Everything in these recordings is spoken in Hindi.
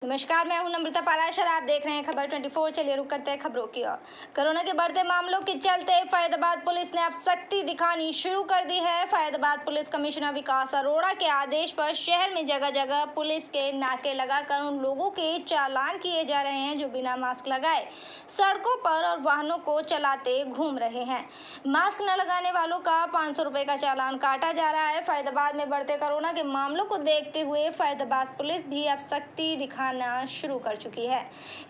नमस्कार, मैं हूं नम्रता पाराशर। आप देख रहे हैं खबर 24। चलिए रुक करते हैं खबरों की ओर। कोरोना के बढ़ते मामलों के चलते फैजाबाद पुलिस ने अब सख्ती दिखानी शुरू कर दी है। फैजाबाद पुलिस कमिश्नर विकास अरोड़ा के आदेश पर शहर में जगह जगह पुलिस के नाके लगाकर उन लोगों के चालान किए जा रहे हैं जो बिना मास्क लगाए सड़कों पर और वाहनों को चलाते घूम रहे हैं। मास्क न लगाने वालों का 500 रुपए का चालान काटा जा रहा है। फैजाबाद में बढ़ते कोरोना के मामलों को देखते हुए फैजाबाद पुलिस भी अब सख्ती दिखाना शुरू कर चुकी है।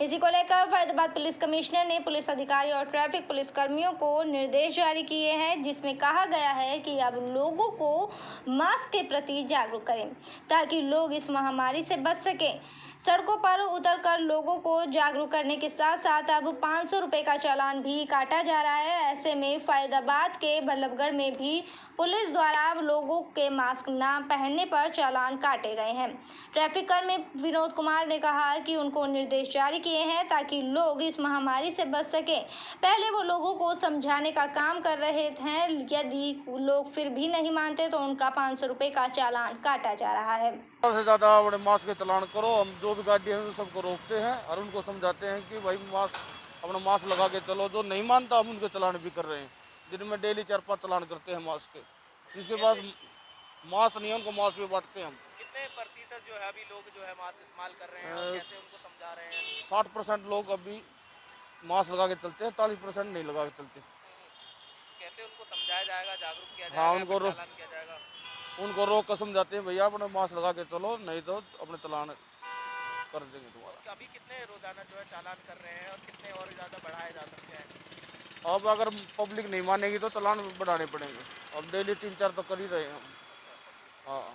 इसी को लेकर फैजाबाद पुलिस कमिश्नर ने पुलिस अधिकारी और ट्रैफिक पुलिस कर्मियों को निर्देश जारी किए हैं, जिसमें कहा गया है कि अब लोगों को मास्क के प्रति जागरूक करें ताकि लोग इस महामारी से बच सकें। सड़कों पर उतरकर लोगों को जागरूक करने के साथ साथ अब 500 रुपए का चालान भी काटा जा रहा है। ऐसे में फैजाबाद के बल्लभगढ़ में भी पुलिस द्वारा अब लोगों के मास्क न पहनने पर चालान काटे गए हैं। ट्रैफिक कर्मी विनोद कुमार ने कहा कि उनको निर्देश जारी किए हैं ताकि लोग इस महामारी से बच सकें। पहले वो लोगों को समझाने का काम कर रहे हैं, यदि लोग फिर भी नहीं मानते तो उनका 500 रुपए का चालान काटा जा रहा है। ज़्यादा से ज़्यादा बड़े मास्क के चालान करो। हम जो भी गाड़ी है सबको रोकते हैं और उनको समझाते हैं कि भाई अपना मास्क लगा के चलो। जो नहीं मानता हम उनके चालान भी कर रहे हैं। दिन में डेली 4-5 चालान करते हैं मास्क के। जिसके पास मास्क नहीं है उनको मास्क भी बांटते हैं हम। कितने प्रतिशत जो है अभी लोग जो है मास्क इस्तेमाल कर रहे हैं और कैसे उनको समझा रहे हैं? 60% लोग अभी मास्क लगा के चलते हैं, 40% नहीं लगा के चलते। कैसे उनको समझाया जाएगा, जागरूक किया हाँ, जाएगा, चालान किया जाएगा? उनको रोक कर समझाते हैं भैया अपना मास्क लगा के चलो, नहीं तो अपने चालान कर देंगे तुम्हारा। अभी कितने रोजाना जो है चालान कर रहे हैं और कितने और ज़्यादा बढ़ाए जा सकते हैं? अब अगर पब्लिक नहीं मानेगी तो चालान बढ़ाने पड़ेंगे। अब डेली 3-4 तो कर ही रहे हैं हम। हाँ,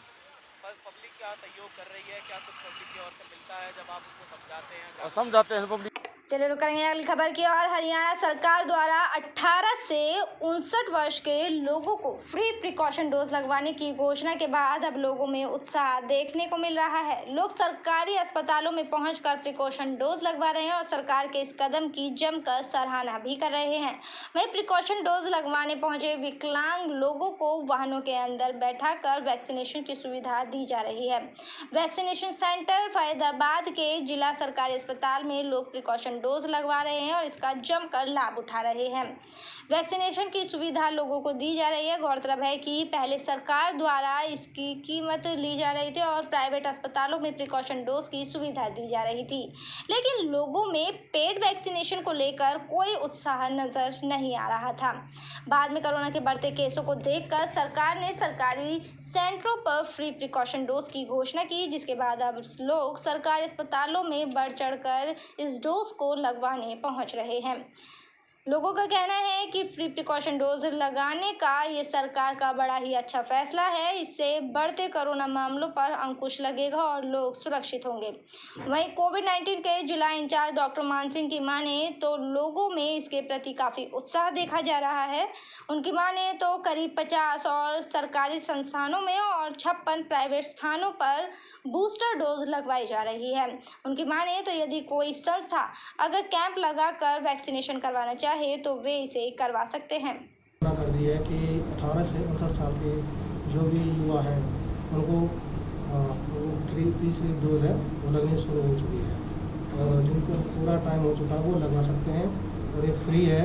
पब्लिक क्या सहयोग कर रही है? क्या कुछ पब्लिक की ओर से मिलता है जब आप उनको समझाते हैं? समझाते हैं पब्लिक। चलिए रुक करेंगे अगली खबर की ओर। हरियाणा सरकार द्वारा 18 से 59 वर्ष के लोगों को फ्री प्रिकॉशन डोज लगवाने की घोषणा के बाद अब लोगों में उत्साह देखने को मिल रहा है। लोग सरकारी अस्पतालों में पहुंचकर प्रिकॉशन डोज लगवा रहे हैं और सरकार के इस कदम की जमकर सराहना भी कर रहे हैं। वहीं प्रिकॉशन डोज लगवाने पहुंचे विकलांग लोगों को वाहनों के अंदर बैठाकर वैक्सीनेशन की सुविधा दी जा रही है। वैक्सीनेशन सेंटर फैजाबाद के जिला सरकारी अस्पताल में लोग प्रिकॉशन डोज लगवा रहे हैं और इसका जमकर लाभ उठा रहे हैं। वैक्सीनेशन की सुविधा लोगों को दी जा रही है। गौरतलब है कि पहले सरकार द्वारा इसकी कीमत ली जा रही थी और प्राइवेट अस्पतालों में प्रिकॉशन डोज की सुविधा दी जा रही थी, लेकिन लोगों में पेड वैक्सीनेशन को लेकर कोई उत्साह नजर नहीं आ रहा था। बाद में कोरोना के बढ़ते केसों को देखकर सरकार ने सरकारी सेंटरों पर फ्री प्रिकॉशन डोज की घोषणा की, जिसके बाद अब लोग सरकारी अस्पतालों में बढ़ चढ़कर इस डोज को लगवाने पहुंच रहे हैं। लोगों का कहना है कि फ्री प्रिकॉशन डोज लगाने का ये सरकार का बड़ा ही अच्छा फैसला है। इससे बढ़ते कोरोना मामलों पर अंकुश लगेगा और लोग सुरक्षित होंगे। वहीं कोविड-19 के जिला इंचार्ज डॉक्टर मानसिंह की माने तो लोगों में इसके प्रति काफ़ी उत्साह देखा जा रहा है। उनकी माने तो करीब 50 और सरकारी संस्थानों में और 56 प्राइवेट स्थानों पर बूस्टर डोज लगवाई जा रही है। उनकी माने तो यदि कोई संस्था अगर कैंप लगाकर वैक्सीनेशन करवाना चाहे तो वे इसे करवा सकते हैं। कर दी है कि 18 से 59 साल के जो भी युवा हैं उनको तीसरी डोज है वो लगनी शुरू हो चुकी है और जिनको पूरा टाइम हो चुका है वो लगवा सकते हैं और ये फ्री है।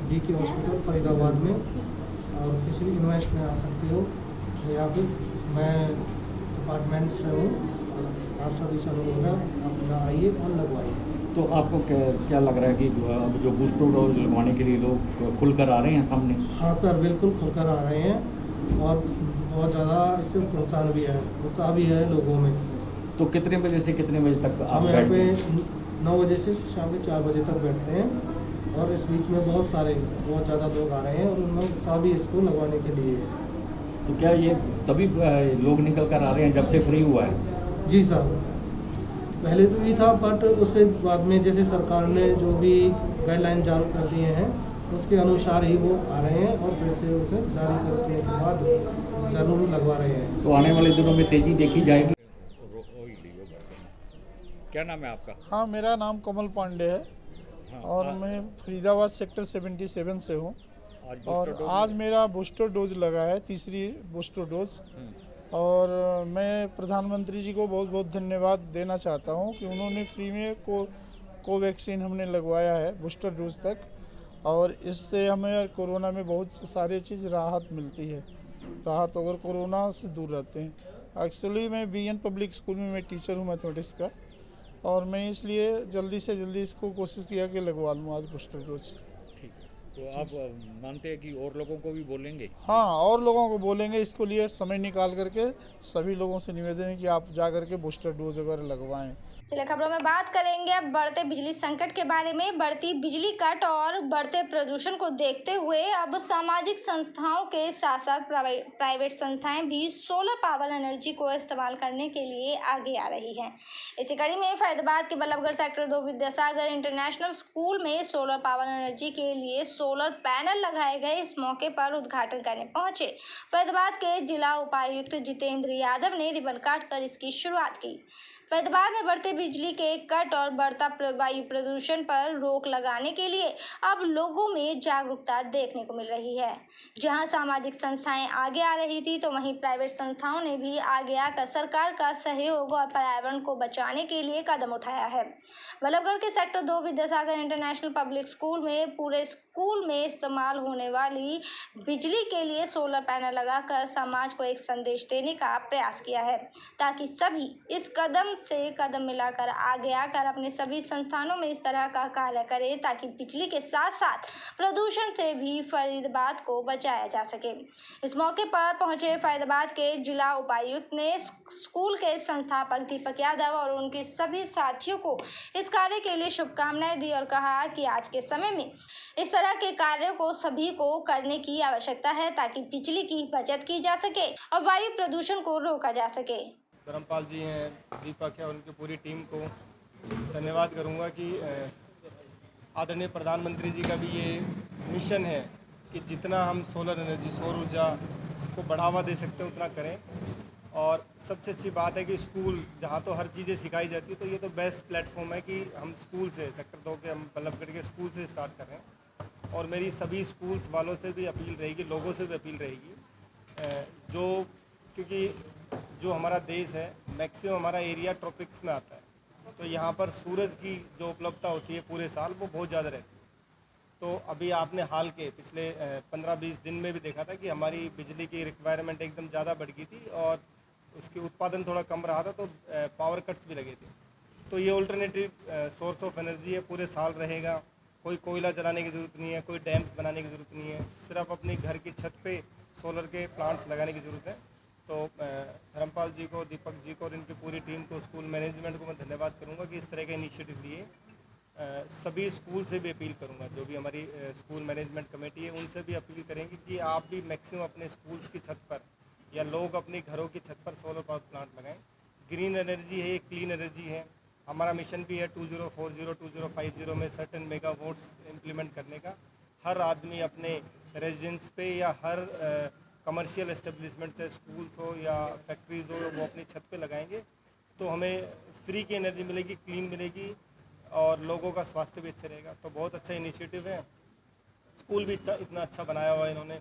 DK हॉस्पिटल फरीदाबाद में और किसी भी इन्वेस्ट में आ सकते हो या फिर मैं डिपार्टमेंट से हूँ। आप सभी से अनुरोध है आप यहाँ आइए और लगवाइए। तो आपको क्या लग रहा है कि अब जो बूस्टर डोज लगवाने के लिए लोग खुलकर आ रहे हैं सामने? हाँ सर, बिल्कुल खुलकर आ रहे हैं और बहुत ज़्यादा इससे उत्साह भी है लोगों में। तो कितने बजे से कितने बजे तक आप हम यहाँ पे 9 बजे से शाम के 4 बजे तक बैठते हैं और इस बीच में बहुत ज़्यादा लोग आ रहे हैं और उनमें उत्साह भी इसको लगवाने के लिए। तो क्या ये तभी लोग निकल कर आ रहे हैं जब से फ्री हुआ है? जी सर, पहले तो ये था बट उससे बाद में जैसे सरकार ने जो भी गाइडलाइन जारी कर दिए हैं उसके अनुसार ही वो आ रहे हैं और फिर से उसे जारी करने के बाद ज़रूर लगवा रहे हैं। तो आने वाले दिनों में तेजी देखी जाएगी। क्या नाम है आपका? हाँ, मेरा नाम कमल पांडे है। हाँ, और मैं फरीदाबाद सेक्टर 77 से हूँ और आज मेरा बूस्टर डोज लगा है, तीसरी बूस्टर डोज। और मैं प्रधानमंत्री जी को बहुत बहुत धन्यवाद देना चाहता हूँ कि उन्होंने फ्री में कोवैक्सीन हमने लगवाया है बूस्टर डोज तक, और इससे हमें कोरोना में बहुत सारी चीज़ राहत मिलती है। राहत अगर कोरोना से दूर रहते हैं। एक्चुअली मैं बीएन पब्लिक स्कूल में मैं टीचर हूँ मैथमेटिक्स का, और मैं इसलिए जल्दी से जल्दी इसको कोशिश किया कि लगवा लूँ आज बूस्टर डोज। ठीक है, तो आप मानते हैं कि और लोगों को भी बोलेंगे? हाँ, और लोगों को बोलेंगे, इसको लिए समय निकाल करके सभी लोगों से निवेदन है कि आप जा करके बूस्टर डोज वगैरह लगवाएं। चलिए खबरों में बात करेंगे अब बढ़ते बिजली संकट के बारे में। बढ़ती बिजली कट और बढ़ते प्रदूषण को देखते हुए अब सामाजिक संस्थाओं के साथ साथ प्राइवेट संस्थाएं भी सोलर पावर एनर्जी को इस्तेमाल करने के लिए आगे आ रही हैं। इसी कड़ी में फैजाबाद के Ballabhgarh sector 2 Vidyasagar international school में सोलर पावर एनर्जी के लिए सोलर पैनल लगाए गए। इस मौके पर उद्घाटन करने पहुंचे फैजाबाद के जिला उपायुक्त जितेंद्र यादव ने रिबन काटकर इसकी शुरुआत की। फैजाबाद में बढ़ते बिजली के कट और बढ़ता वायु प्रदूषण पर रोक लगाने के लिए अब लोगों में जागरूकता देखने को मिल रही है। जहां सामाजिक संस्थाएं आगे आ रही थी, तो वहीं प्राइवेट संस्थाओं ने भी आगे आकर सरकार का सहयोग और पर्यावरण को बचाने के लिए कदम उठाया है। बल्लभगढ़ के sector 2 Vidyasagar international public school में पूरे स्कूल में इस्तेमाल होने वाली बिजली के लिए सोलर पैनल लगाकर समाज को एक संदेश देने का प्रयास किया है, ताकि सभी इस कदम से कदम मिलाकर आगे आकर अपने सभी संस्थानों में इस तरह का कार्य करें, ताकि बिजली के साथ साथ प्रदूषण से भी फरीदाबाद को बचाया जा सके। इस मौके पर पहुंचे फरीदाबाद के जिला उपायुक्त ने स्कूल के संस्थापक दीपक यादव और उनके सभी साथियों को इस कार्य के लिए शुभकामनाएं दी और कहा कि आज के समय में इस तरह के कार्यों को सभी को करने की आवश्यकता है, ताकि बिजली की बचत की जा सके और वायु प्रदूषण को रोका जा सके। धर्मपाल जी हैं, दीपक है, उनकी पूरी टीम को धन्यवाद करूंगा कि आदरणीय प्रधानमंत्री जी का भी ये मिशन है कि जितना हम सोलर एनर्जी, सौर ऊर्जा को बढ़ावा दे सकते हैं उतना करें। और सबसे अच्छी बात है कि स्कूल जहाँ तो हर चीज़ें सिखाई जाती है, तो ये तो बेस्ट प्लेटफॉर्म है कि हम स्कूल से, सेक्टर 2 के, हम बल्लभगढ़ के स्कूल से स्टार्ट कर रहे हैं। और मेरी सभी स्कूल्स वालों से भी अपील रहेगी, लोगों से भी अपील रहेगी, क्योंकि जो हमारा देश है मैक्सिमम हमारा एरिया ट्रॉपिक्स में आता है, तो यहाँ पर सूरज की जो उपलब्धता होती है पूरे साल वो बहुत ज़्यादा रहती है। तो अभी आपने हाल के पिछले 15-20 दिन में भी देखा था कि हमारी बिजली की रिक्वायरमेंट एकदम ज़्यादा बढ़ गई थी और उसकी उत्पादन थोड़ा कम रहा था, तो पावर कट्स भी लगे थे। तो ये ऑल्टरनेटिव सोर्स ऑफ एनर्जी है, पूरे साल रहेगा। कोई कोयला जलाने की ज़रूरत नहीं है, कोई डैम्स बनाने की ज़रूरत नहीं है, सिर्फ अपनी घर की छत पे सोलर के प्लांट्स लगाने की ज़रूरत है। तो धर्मपाल जी को, दीपक जी को और इनकी पूरी टीम को, स्कूल मैनेजमेंट को मैं धन्यवाद करूंगा कि इस तरह के इनिशिएटिव लिए। सभी स्कूल से भी अपील करूंगा, जो भी हमारी स्कूल मैनेजमेंट कमेटी है उनसे भी अपील करेंगे कि आप भी मैक्सिमम अपने स्कूल्स की छत पर या लोग अपनी घरों की छत पर सोलर पावर प्लांट लगाएं। ग्रीन एनर्जी है, क्लीन एनर्जी है। हमारा मिशन भी है 2040-2050 में सर्टेन मेगावाट्स इम्प्लीमेंट करने का। हर आदमी अपने रेजिडेंस पे या हर कमर्शियल एस्टेब्लिशमेंट से, स्कूल्स हो या फैक्ट्रीज़ हो, वो अपनी छत पे लगाएंगे तो हमें फ्री की एनर्जी मिलेगी, क्लीन मिलेगी और लोगों का स्वास्थ्य भी अच्छा रहेगा। तो बहुत अच्छा इनिशिएटिव है। स्कूल भी इतना अच्छा बनाया हुआ है इन्होंने।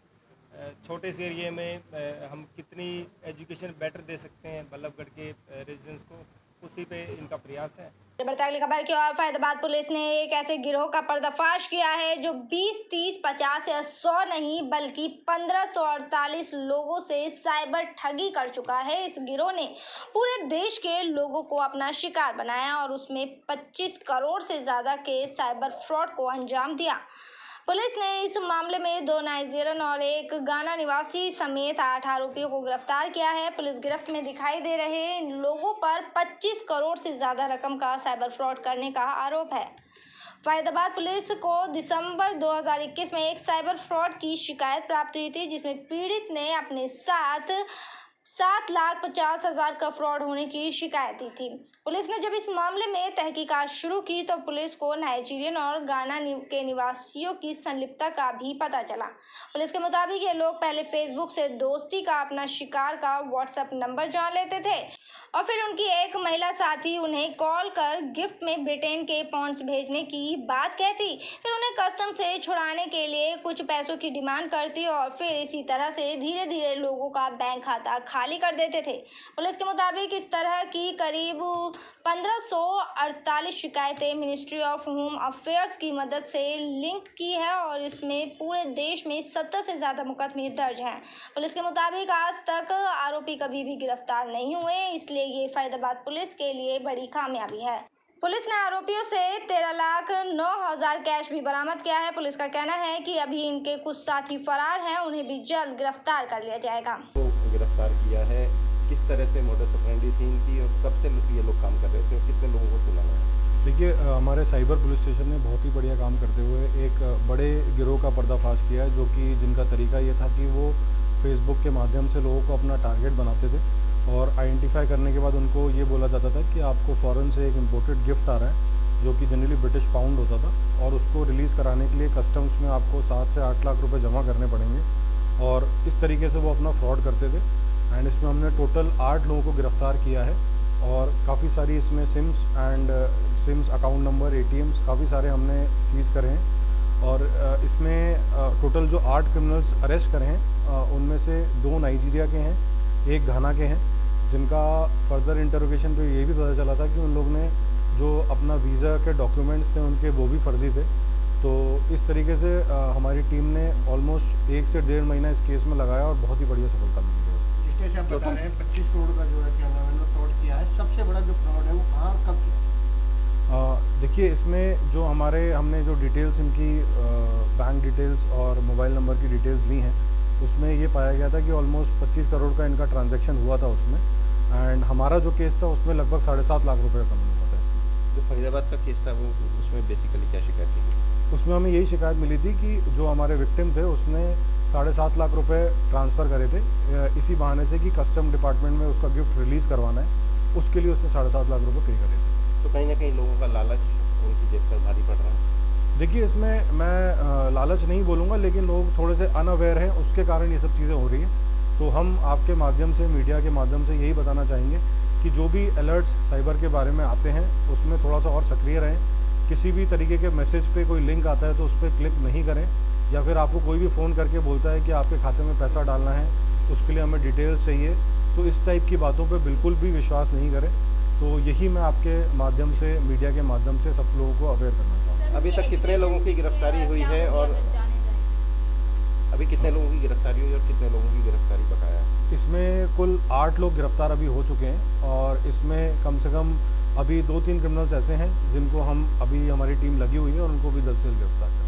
छोटे से एरिया में हम कितनी एजुकेशन बेटर दे सकते हैं बल्लभगढ़ के रेजिडेंट्स को, उसी पे इनका प्रयास है। बढ़ती अगली खबर की ओर फैजाबाद पुलिस ने एक ऐसे गिरोह का पर्दाफाश किया है जो 20, 30, 50 या 100 नहीं बल्कि 1548 लोगों से साइबर ठगी कर चुका है। इस गिरोह ने पूरे देश के लोगों को अपना शिकार बनाया और उसमें 25 करोड़ से ज्यादा के साइबर फ्रॉड को अंजाम दिया। पुलिस ने इस मामले में 2 नाइजीरियन और एक गाना निवासी समेत 8 आरोपियों को गिरफ्तार किया है। पुलिस गिरफ्त में दिखाई दे रहे लोगों पर 25 करोड़ से ज्यादा रकम का साइबर फ्रॉड करने का आरोप है। फैजाबाद पुलिस को दिसंबर 2021 में एक साइबर फ्रॉड की शिकायत प्राप्त हुई थी, जिसमें पीड़ित ने अपने साथ 7,50,000 का फ्रॉड होने की शिकायत दी थी। पुलिस ने जब इस मामले में तहकीकात शुरू की तो पुलिस को नाइजीरियन और गाना के निवासियों की संलिप्तता का भी पता चला। पुलिस के मुताबिक ये लोग पहले फेसबुक से दोस्ती का अपना शिकार का व्हाट्सएप नंबर जान लेते थे और फिर उनकी एक महिला साथी उन्हें कॉल कर गिफ्ट में ब्रिटेन के पॉन्ड्स भेजने की बात कहती, फिर उन्हें कस्टम से छुड़ाने के लिए कुछ पैसों की डिमांड करती और फिर इसी तरह से धीरे धीरे लोगों का बैंक खाता खाली कर देते थे। पुलिस के मुताबिक इस तरह की करीब 1548 शिकायतें मिनिस्ट्री ऑफ होम अफेयर्स की मदद से लिंक की है और इसमें पूरे देश में 70 से ज़्यादा मुकदमे दर्ज हैं। पुलिस के मुताबिक आज तक आरोपी कभी भी गिरफ्तार नहीं हुए, इसलिए ये फैजाबाद पुलिस के लिए बड़ी कामयाबी है। पुलिस ने आरोपियों से 13,09,000 कैश भी बरामद किया है। पुलिस का कहना है कि अभी इनके कुछ साथी फरार हैं, उन्हें भी जल्द गिरफ्तार कर लिया जाएगा। गिरफ्तार किया है, किस तरह से मोडस ऑपरेंडी थी इनकी और कब से ये लोग काम कर रहे थे और कितने लोगों को सुना है? देखिए, हमारे साइबर पुलिस स्टेशन ने बहुत ही बढ़िया काम करते हुए एक बड़े गिरोह का पर्दाफाश किया है, जो कि जिनका तरीका ये था कि वो फेसबुक के माध्यम से लोगों को अपना टारगेट बनाते थे और आइडेंटिफाई करने के बाद उनको ये बोला जाता था कि आपको फ़ॉरेन से एक इम्पोर्टेड गिफ्ट आ रहा है जो कि जनरली ब्रिटिश पाउंड होता था और उसको रिलीज़ कराने के लिए कस्टम्स में आपको 7 से 8 लाख रुपए जमा करने पड़ेंगे और इस तरीके से वो अपना फ्रॉड करते थे। एंड इसमें हमने टोटल 8 लोगों को गिरफ्तार किया है और काफ़ी सारी इसमें सिम्स अकाउंट नंबर ATMs काफ़ी सारे हमने सीज़ करे हैं और इसमें टोटल जो 8 क्रिमिनल्स अरेस्ट करे हैं उनमें से 2 नाइजीरिया के हैं, 1 घाना के हैं, जिनका फर्दर इंटरोगेशन पे ये भी पता चला था कि उन लोग ने जो अपना वीज़ा के डॉक्यूमेंट्स थे उनके वो भी फर्जी थे। तो इस तरीके से हमारी टीम ने ऑलमोस्ट 1 से 1.5 महीना इस केस में लगाया और बहुत ही बढ़िया सफलता मिली है। जैसे आप बता रहे हैं 25 करोड़ का जो है क्या नाम है फ्रॉड किया है, सबसे बड़ा जो फ्रॉड है वो कहाँ और कब किया? देखिए, इसमें जो हमने जो डिटेल्स इनकी बैंक डिटेल्स और मोबाइल नंबर की डिटेल्स ली हैं उसमें ये पाया गया था कि ऑलमोस्ट 25 करोड़ का इनका ट्रांजैक्शन हुआ था उसमें। एंड हमारा जो केस था उसमें लगभग 7.5 लाख रुपए का कमाई हुआ था इसमें। जो फरीदाबाद का केस था वो उसमें बेसिकली क्या शिकायत थी? उसमें हमें यही शिकायत मिली थी कि जो हमारे विक्टिम थे उसने 7.5 लाख रुपए ट्रांसफ़र करे थे इसी बहाने से कि कस्टम डिपार्टमेंट में उसका गिफ्ट रिलीज़ करवाना है, उसके लिए उसने 7.5 लाख रुपए पे करे थे। तो कहीं ना कहीं लोगों का लालच उनकी जेब पर भारी पड़ रहा है। देखिए, इसमें मैं लालच नहीं बोलूँगा, लेकिन लोग थोड़े से अनअवेयर हैं, उसके कारण ये सब चीज़ें हो रही हैं। तो हम आपके माध्यम से, मीडिया के माध्यम से यही बताना चाहेंगे कि जो भी अलर्ट्स साइबर के बारे में आते हैं उसमें थोड़ा सा और सक्रिय रहें। किसी भी तरीके के मैसेज पे कोई लिंक आता है तो उस पर क्लिक नहीं करें, या फिर आपको कोई भी फ़ोन करके बोलता है कि आपके खाते में पैसा डालना है, उसके लिए हमें डिटेल्स चाहिए, तो इस टाइप की बातों पे बिल्कुल भी विश्वास नहीं करें। तो यही मैं आपके माध्यम से, मीडिया के माध्यम से सब लोगों को अवेयर करना चाहूँगा। अभी तक कितने लोगों की गिरफ्तारी हुई है और अभी कितने लोगों की गिरफ्तारी हुई और कितने लोगों की गिरफ्तारी बकाया है? इसमें कुल 8 लोग गिरफ्तार अभी हो चुके हैं और इसमें कम से कम अभी 2-3 क्रिमिनल्स ऐसे हैं जिनको हम अभी हमारी टीम लगी हुई है और उनको भी जल्द से जल्द गिरफ्तार करेंगे।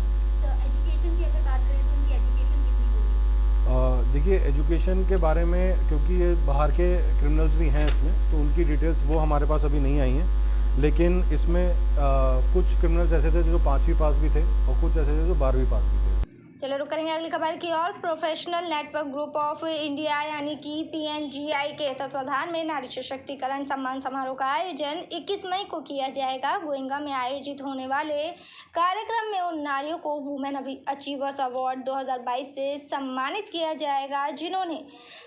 एजुकेशन की अगर बात करें तो उनकी एजुकेशन कितनी होगी? देखिए, एजुकेशन के बारे में, क्योंकि ये बाहर के क्रिमिनल्स भी हैं इसमें, तो उनकी डिटेल्स वो हमारे पास अभी नहीं आई हैं, लेकिन इसमें कुछ क्रिमिनल्स ऐसे थे जो 5वीं पास भी थे और कुछ ऐसे थे जो 12वीं पास भी थे। चलो रुक करेंगे अगली खबर की ओर। Professional network group of India यानी कि PNGI के तत्वाधान में नारी सशक्तिकरण सम्मान समारोह का आयोजन 21 मई को किया जाएगा। गोइंगा में आयोजित होने वाले कार्यक्रम में उन नारियों को वुमेन अचीवर्स अवार्ड 2022 से सम्मानित किया जाएगा जिन्होंने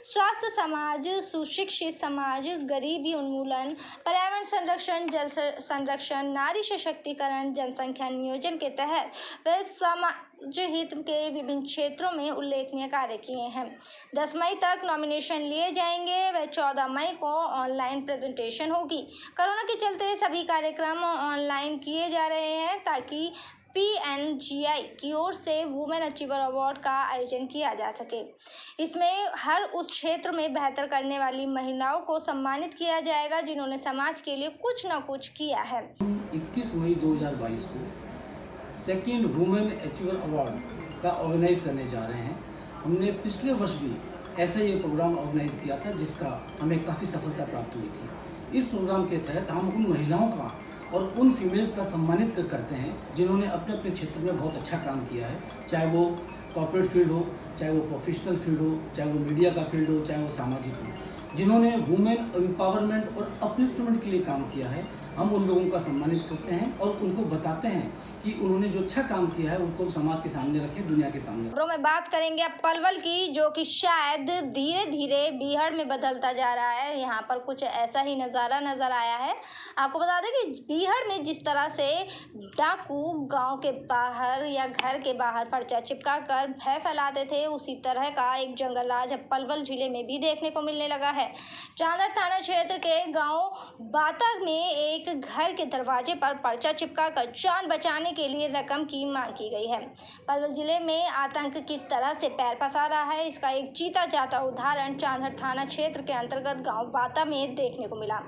स्वास्थ्य समाज, सुशिक्षित समाज, गरीबी उन्मूलन, पर्यावरण संरक्षण, जल संरक्षण, नारी सशक्तिकरण, जनसंख्या नियोजन के तहत वे समाज हित के विभिन्न क्षेत्रों में उल्लेखनीय कार्य किए हैं। 10 मई तक नॉमिनेशन लिए जाएंगे व 14 मई को ऑनलाइन प्रेजेंटेशन होगी। कोरोना के चलते सभी कार्यक्रम ऑनलाइन किए जा रहे हैं ताकि PNGI की ओर से वुमेन अचीवर अवार्ड का आयोजन किया जा सके। इसमें हर उस क्षेत्र में बेहतर करने वाली महिलाओं को सम्मानित किया जाएगा जिन्होंने समाज के लिए कुछ न कुछ किया है। 21 मई 2022 को सेकेंड वुमेन अचीवर अवार्ड का ऑर्गेनाइज करने जा रहे हैं। हमने पिछले वर्ष भी ऐसा ही एक प्रोग्राम ऑर्गेनाइज किया था जिसका हमें काफ़ी सफलता प्राप्त हुई थी। इस प्रोग्राम के तहत हम उन महिलाओं का और उन फीमेल्स का सम्मानित करते हैं जिन्होंने अपने अपने क्षेत्र में बहुत अच्छा काम किया है, चाहे वो कॉर्पोरेट फील्ड हो, चाहे वो प्रोफेशनल फील्ड हो, चाहे वो मीडिया का फील्ड हो, चाहे वो सामाजिक हो। जिन्होंने वुमेन एम्पावरमेंट और अपलिफ्टमेंट के लिए काम किया है, हम उन लोगों का सम्मानित करते हैं और उनको बताते हैं कि उन्होंने जो अच्छा काम किया है उसको समाज के सामने रखें, दुनिया के सामने। खबरों में बात करेंगे अब पलवल की, जो कि शायद धीरे धीरे बीहड़ में बदलता जा रहा है। यहाँ पर कुछ ऐसा ही नज़ारा नजर आया है। आपको बता दें कि बीहड़ में जिस तरह से डाकू गांव के बाहर या घर के बाहर पर्चा चिपका कर भय फैलाते थे, उसी तरह का एक जंगल राज अब पलवल जिले में भी देखने को मिलने लगा है। चांदर थाना क्षेत्र के गांव बाता में एक घर के दरवाजे पर पर्चा चिपका कर जान बचाने के लिए रकम की मांग की गई है। पलवल जिले में आतंक किस तरह से पैर पसार रहा है, इसका एक जीता जाता उदाहरण चांदर थाना क्षेत्र के अंतर्गत गांव बाता में देखने को मिला,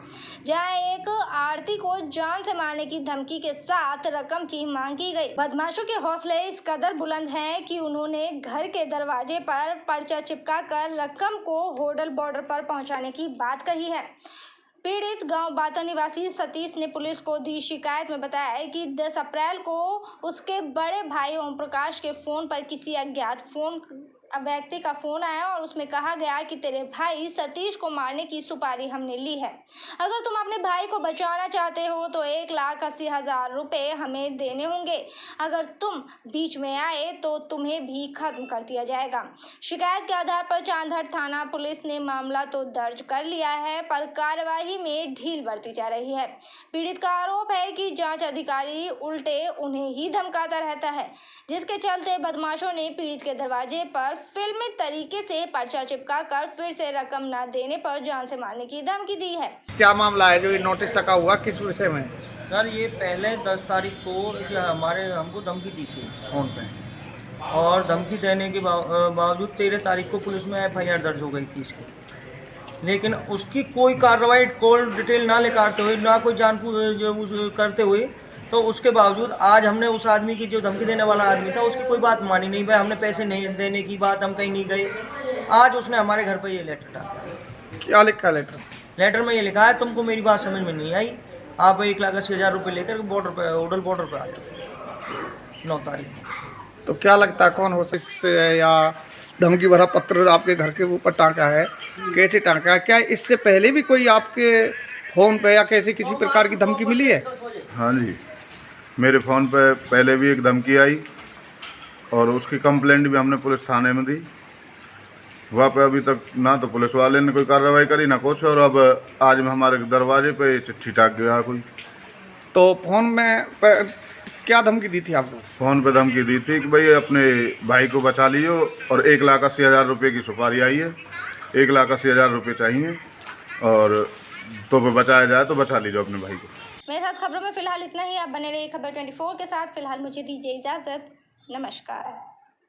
जहां एक आरती को जान से मारने की धमकी के साथ रकम की मांग की गई। बदमाशों के हौसले इस कदर बुलंद हैं कि उन्होंने घर के दरवाजे पर पर्चा चिपका कर रकम को होडल बॉर्डर पर पहुंचाने की बात कही है। पीड़ित गांव बाता निवासी सतीश ने पुलिस को दी शिकायत में बताया है कि 10 अप्रैल को उसके बड़े भाई ओम प्रकाश के फोन पर किसी अज्ञात व्यक्ति का फोन आया और उसमें कहा गया कि तेरे भाई सतीश को मारने की सुपारी हमने ली है। अगर तुम अपने भाई को बचाना चाहते हो तो 1,80,000 रुपए हमें देने होंगे। अगर तुम बीच में आए तो तुम्हें भी खत्म कर दिया जाएगा। शिकायत के आधार पर चांदर थाना पुलिस ने मामला तो दर्ज कर लिया है, पर कार्यवाही में ढील बरती जा रही है। पीड़ित का आरोप है कि जांच अधिकारी उल्टे उन्हें ही धमकाता रहता है, जिसके चलते बदमाशों ने पीड़ित के दरवाजे पर फिल्मी तरीके से पर्चा चिपका कर फिर से रकम न देने पर जान से मारने की धमकी दी है। क्या मामला है जो ये नोटिस टका हुआ, किस विषय में? सर ये पहले 10 तारीख को हमको धमकी दी थी फोन पे, और धमकी देने के बावजूद 13 तारीख को पुलिस में FIR दर्ज हो गई थी इसकी, लेकिन उसकी कोई कार्रवाई कॉल डिटेल ना लेकर हुए, ना कोई जानबूझ करते हुए, तो उसके बावजूद आज हमने उस आदमी की, जो धमकी देने वाला आदमी था, उसकी कोई बात मानी नहीं। भाई हमने पैसे नहीं देने की बात, हम कहीं नहीं गए। आज उसने हमारे घर पर ये लेटर डाला। क्या लिखा लेटर? लेटर में ये लिखा है, तुमको मेरी बात समझ में नहीं आई, आप 1,80,000 रुपये लेकर बॉर्डर पर, होडल बॉर्डर पर आ जाओ 9 तारीख को। तो क्या लगता है कौन हो सकता है, या धमकी भरा पत्र आपके घर के ऊपर टाँका है, कैसे टाँका है? क्या इससे पहले भी कोई आपके फ़ोन पे या कैसे किसी प्रकार की धमकी मिली है? हाँ जी, मेरे फ़ोन पे पहले भी एक धमकी आई और उसकी कंप्लेंट भी हमने पुलिस थाने में दी। वहाँ पे अभी तक ना तो पुलिस वाले ने कोई कार्रवाई करी ना कुछ, और अब आज में हमारे दरवाजे पे चिट्ठी टाक गया कोई। तो फ़ोन में क्या धमकी दी थी आपको? फ़ोन पे धमकी दी थी कि भाई अपने भाई को बचा लियो, और 1,80,000 रुपये की सुपारी आई है, 1,80,000 रुपये चाहिए, और तो बचाया जाए तो बचा लीजिए अपने भाई को। मेरे साथ खबरों में फिलहाल इतना ही। आप बने रहिए खबर 24 के साथ। फिलहाल मुझे दीजिए इजाज़त। नमस्कार।